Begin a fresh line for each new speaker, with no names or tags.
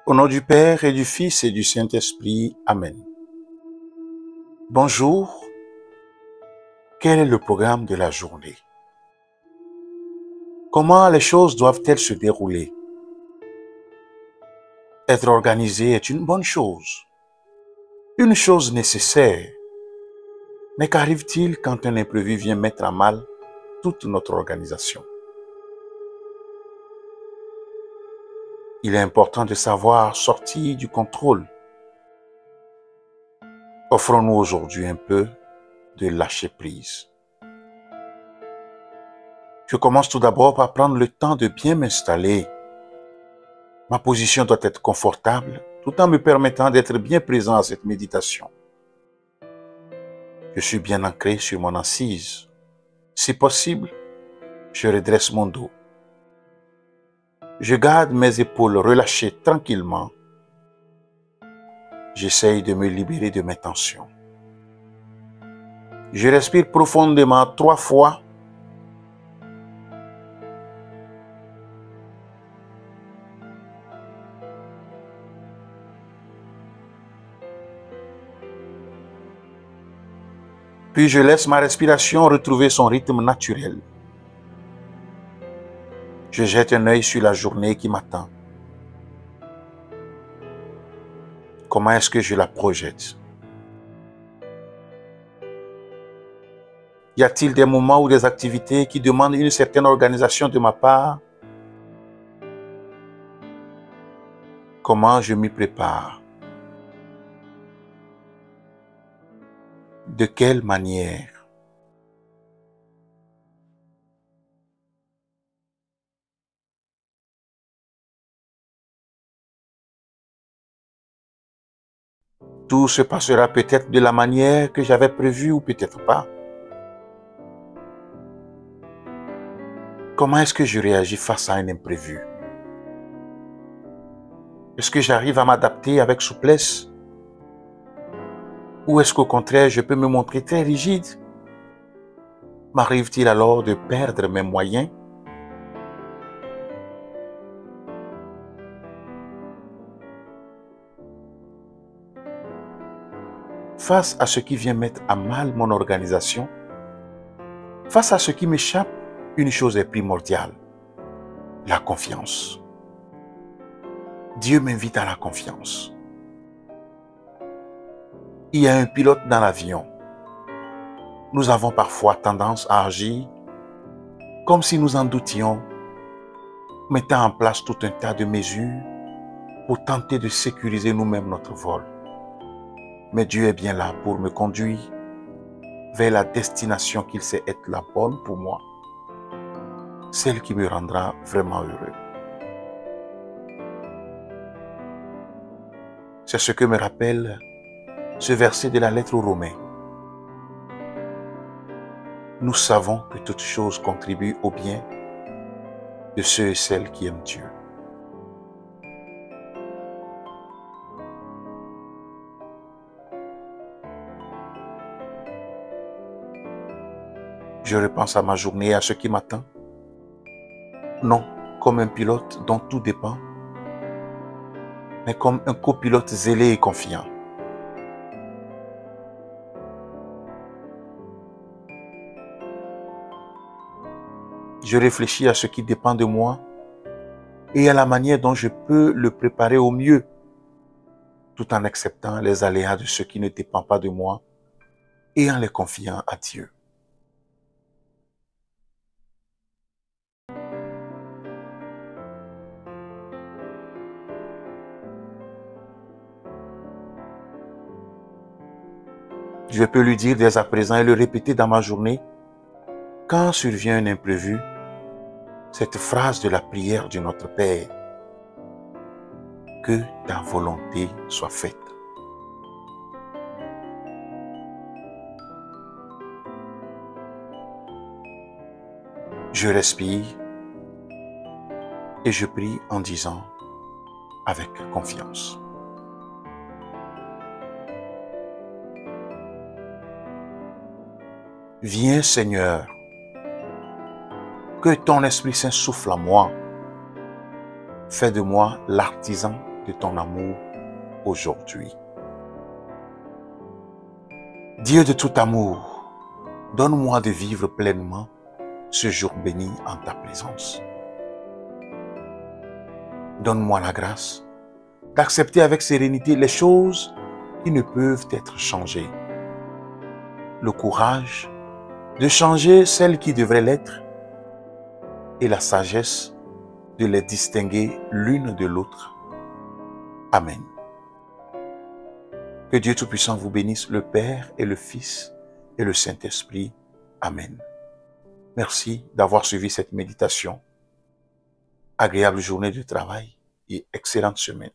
Au nom du Père et du Fils et du Saint-Esprit. Amen. Bonjour. Quel est le programme de la journée? Comment les choses doivent-elles se dérouler? Être organisé est une bonne chose, une chose nécessaire. Mais qu'arrive-t-il quand un imprévu vient mettre à mal toute notre organisation? Il est important de savoir sortir du contrôle. Offrons-nous aujourd'hui un peu de lâcher prise. Je commence tout d'abord par prendre le temps de bien m'installer. Ma position doit être confortable, tout en me permettant d'être bien présent à cette méditation. Je suis bien ancré sur mon assise. Si possible, je redresse mon dos. Je garde mes épaules relâchées tranquillement. J'essaye de me libérer de mes tensions. Je respire profondément 3 fois. Puis je laisse ma respiration retrouver son rythme naturel. Je jette un œil sur la journée qui m'attend. Comment est-ce que je la projette? Y a-t-il des moments ou des activités qui demandent une certaine organisation de ma part? Comment je m'y prépare? De quelle manière? Tout se passera peut-être de la manière que j'avais prévu ou peut-être pas. Comment est-ce que je réagis face à un imprévu? Est-ce que j'arrive à m'adapter avec souplesse? Ou est-ce qu'au contraire, je peux me montrer très rigide? M'arrive-t-il alors de perdre mes moyens? Face à ce qui vient mettre à mal mon organisation, face à ce qui m'échappe, une chose est primordiale, la confiance. Dieu m'invite à la confiance. Il y a un pilote dans l'avion. Nous avons parfois tendance à agir comme si nous en doutions, mettant en place tout un tas de mesures pour tenter de sécuriser nous-mêmes notre vol. Mais Dieu est bien là pour me conduire vers la destination qu'il sait être la bonne pour moi, celle qui me rendra vraiment heureux. C'est ce que me rappelle ce verset de la lettre aux Romains. Nous savons que toute chose contribue au bien de ceux et celles qui aiment Dieu. Je repense à ma journée et à ce qui m'attend. Non comme un pilote dont tout dépend, mais comme un copilote zélé et confiant. Je réfléchis à ce qui dépend de moi et à la manière dont je peux le préparer au mieux, tout en acceptant les aléas de ce qui ne dépend pas de moi et en les confiant à Dieu. Je peux lui dire dès à présent et le répéter dans ma journée, quand survient un imprévu, cette phrase de la prière de notre Père, que ta volonté soit faite. Je respire et je prie en disant avec confiance. Viens Seigneur, que ton Esprit Saint souffle en moi. Fais de moi l'artisan de ton amour aujourd'hui. Dieu de tout amour, donne-moi de vivre pleinement ce jour béni en ta présence. Donne-moi la grâce d'accepter avec sérénité les choses qui ne peuvent être changées. Le courage de changer celles qui devraient l'être et la sagesse de les distinguer l'une de l'autre. Amen. Que Dieu Tout-Puissant vous bénisse, le Père et le Fils et le Saint-Esprit. Amen. Merci d'avoir suivi cette méditation. Agréable journée de travail et excellente semaine.